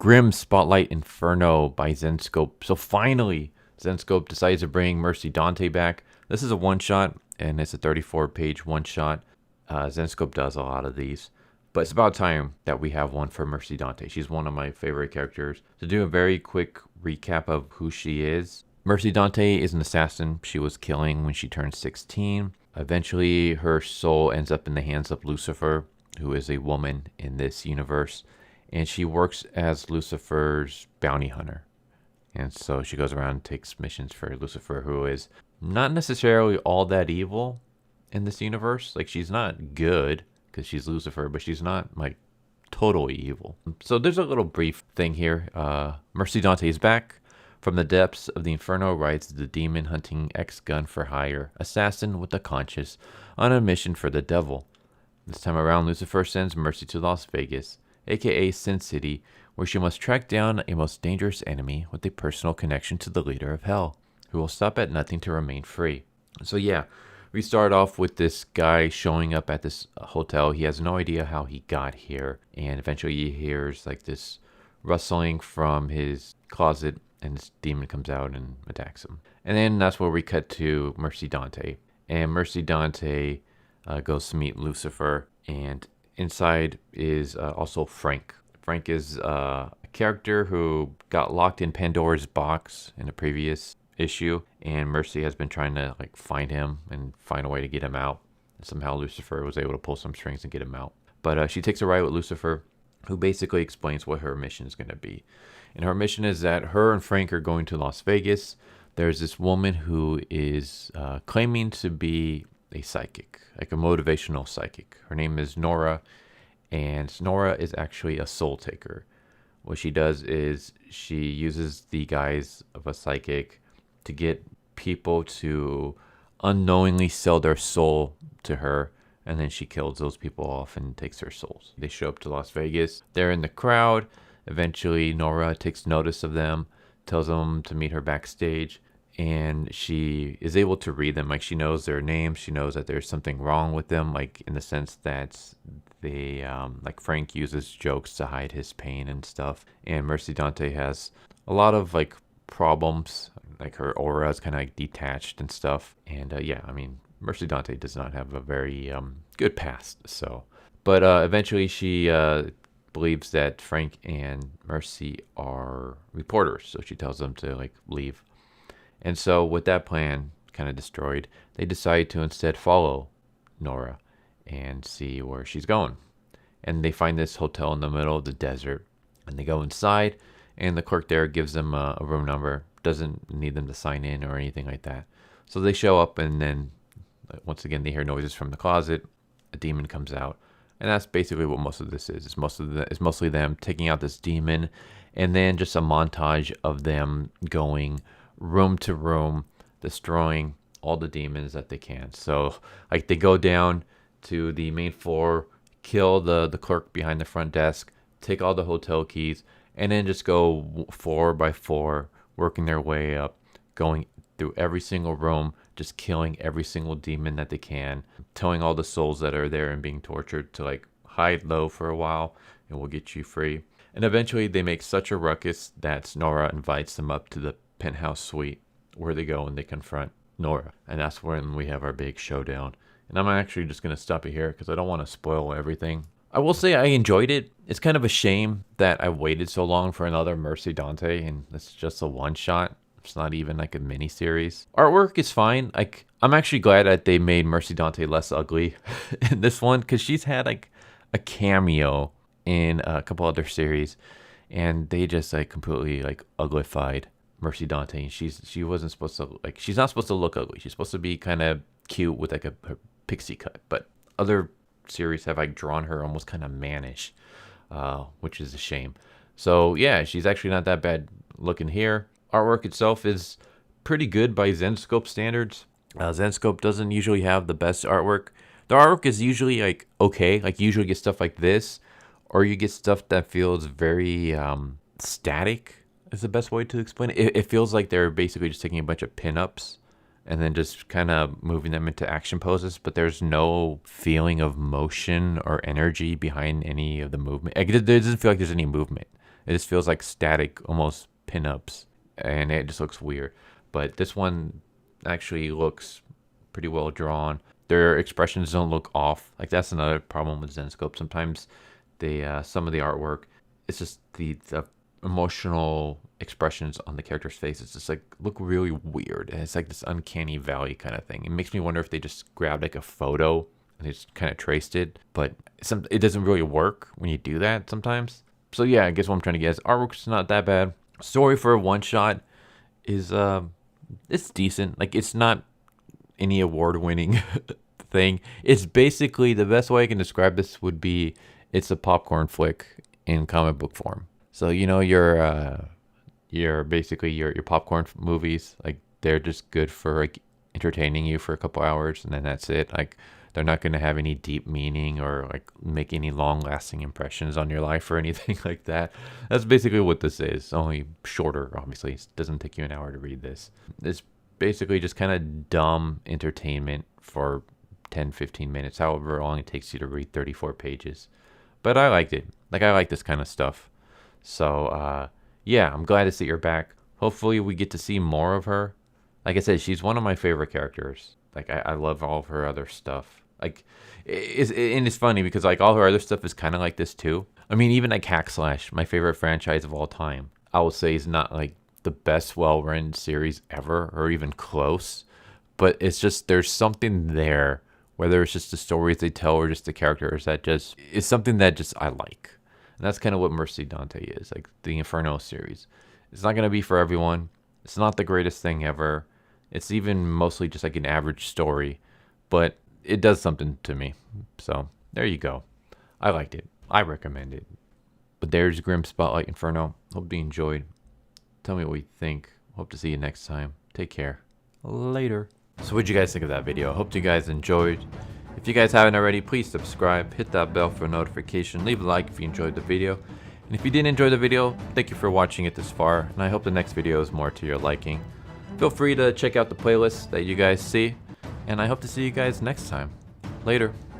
Grimm Spotlight Inferno by Zenescope. So finally, Zenescope decides to bring Mercy Dante back. This is a one-shot, and it's a 34-page one-shot. Zenescope does a lot of these. But it's about time that we have one for Mercy Dante. She's one of my favorite characters. To do a very quick recap of who she is, Mercy Dante is an assassin she was killing when she turned 16. Eventually, her soul ends up in the hands of Lucifer, who is a woman in this universe. And she works as Lucifer's bounty hunter. And so she goes around and takes missions for Lucifer, who is not necessarily all that evil in this universe. Like, she's not good because she's Lucifer, but she's not like totally evil. So there's a little brief thing here. Mercy Dante is back. From the depths of the Inferno rides the demon hunting ex-gun for hire assassin with a conscience on a mission for the devil. This time around, Lucifer sends Mercy to Las Vegas, aka Sin City, where she must track down a most dangerous enemy with a personal connection to the leader of hell, who will stop at nothing to remain free. So yeah, we start off with this guy showing up at this hotel. He has no idea how he got here, and eventually he hears like this rustling from his closet, and this demon comes out and attacks him. And then that's where we cut to Mercy Dante. And Mercy Dante goes to meet Lucifer, and inside is also Frank. Frank is a character who got locked in Pandora's box in a previous issue, and Mercy has been trying to like find him and find a way to get him out. Somehow Lucifer was able to pull some strings and get him out. But she takes a ride with Lucifer, who basically explains what her mission is going to be. And her mission is that her and Frank are going to Las Vegas. There's this woman who is claiming to be a psychic, like a motivational psychic. Her name is Nora, and Nora is actually a soul taker. What she does is she uses the guise of a psychic to get people to unknowingly sell their soul to her, and then she kills those people off and takes their souls. They show up to Las Vegas. They're in the crowd. Eventually, Nora takes notice of them, tells them to meet her backstage, and she is able to read them. Like, she knows their names. She knows that there's something wrong with them, like in the sense that they, like Frank uses jokes to hide his pain and stuff. And Mercy Dante has a lot of like problems, like her aura is kind of like detached and stuff. And yeah, I mean, Mercy Dante does not have a very good past. So, but eventually she believes that Frank and Mercy are reporters, so she tells them to like leave. And so with that plan kind of destroyed, they decide to instead follow Nora and see where she's going. And they find this hotel in the middle of the desert, and they go inside, and the clerk there gives them a room number, doesn't need them to sign in or anything like that. So they show up, and then once again they hear noises from the closet. A demon comes out, and that's basically what most of this is. It's mostly them taking out this demon, and then just a montage of them going room to room, destroying all the demons that they can. So like they go down to the main floor, kill the clerk behind the front desk, take all the hotel keys, and then just go 4 by 4, working their way up, going through every single room, just killing every single demon that they can, towing all the souls that are there and being tortured to like hide low for a while, and we'll get you free. And eventually they make such a ruckus that Nora invites them up to the penthouse suite, where they go and they confront Nora. And that's when we have our big showdown. And I'm actually just going to stop it here because I don't want to spoil everything. I will say I enjoyed it. It's kind of a shame that I waited so long for another Mercy Dante, and it's just a one-shot. It's not even like a mini series. Artwork is fine. Like, I'm actually glad that they made Mercy Dante less ugly in this one, because she's had like a cameo in a couple other series, and they just like completely like uglified Mercy Dante. And she wasn't supposed to, like, she's not supposed to look ugly. She's supposed to be kind of cute with like a pixie cut. But other series have like drawn her almost kind of mannish, which is a shame. So yeah, she's actually not that bad looking here. Artwork itself is pretty good by Zenescope standards. Zenescope doesn't usually have the best artwork. The artwork is usually like okay. Like, you usually get stuff like this, or you get stuff that feels very static, is the best way to explain it. It feels like they're basically just taking a bunch of pinups and then just kind of moving them into action poses, but there's no feeling of motion or energy behind any of the movement. Like, it doesn't feel like there's any movement. It just feels like static, almost pinups, and it just looks weird. But this one actually looks pretty well drawn. Their expressions don't look off. Like that's another problem with Zenescope. Sometimes some of the artwork, it's just the emotional expressions on the character's face. It's just like look really weird, and it's like this uncanny valley kind of thing. It makes me wonder if they just grabbed like a photo and they just kind of traced it, but it doesn't really work when you do that sometimes. So yeah, I guess what I'm trying to get is artwork's not that bad. Story for a one shot is it's decent. Like it's not any award winning thing. It's basically, the best way I can describe this would be it's a popcorn flick in comic book form. So you know your basically your popcorn movies, like they're just good for like entertaining you for a couple hours and then that's it. Like they're not going to have any deep meaning or like make any long lasting impressions on your life or anything like that. That's basically what this is, only shorter. Obviously it doesn't take you an hour to read this. It's basically just kind of dumb entertainment for 10-15 minutes, however long it takes you to read 34 pages. But I liked it. Like I like this kind of stuff. So yeah, I'm glad to see her back. Hopefully we get to see more of her. Like I said, she's one of my favorite characters. Like I love all of her other stuff. Like and it's funny because like all her other stuff is kind of like this too. I mean, even like Hack Slash, my favorite franchise of all time, I will say is not like the best well-run series ever or even close. But it's just there's something there, whether it's just the stories they tell or just the characters, that just is something that just I like. And that's kind of what Mercy Dante is, like the Inferno series. It's not going to be for everyone. It's not the greatest thing ever. It's even mostly just like an average story, but it does something to me. So there you go. I liked it. I recommend it. But there's Grimm Spotlight Inferno. Hope you enjoyed. Tell me what you think. Hope to see you next time. Take care. Later. So what'd you guys think of that video? Hope you guys enjoyed. If you guys haven't already, please subscribe, hit that bell for a notification, leave a like if you enjoyed the video. And if you didn't enjoy the video, thank you for watching it this far, and I hope the next video is more to your liking. Feel free to check out the playlists that you guys see, and I hope to see you guys next time. Later.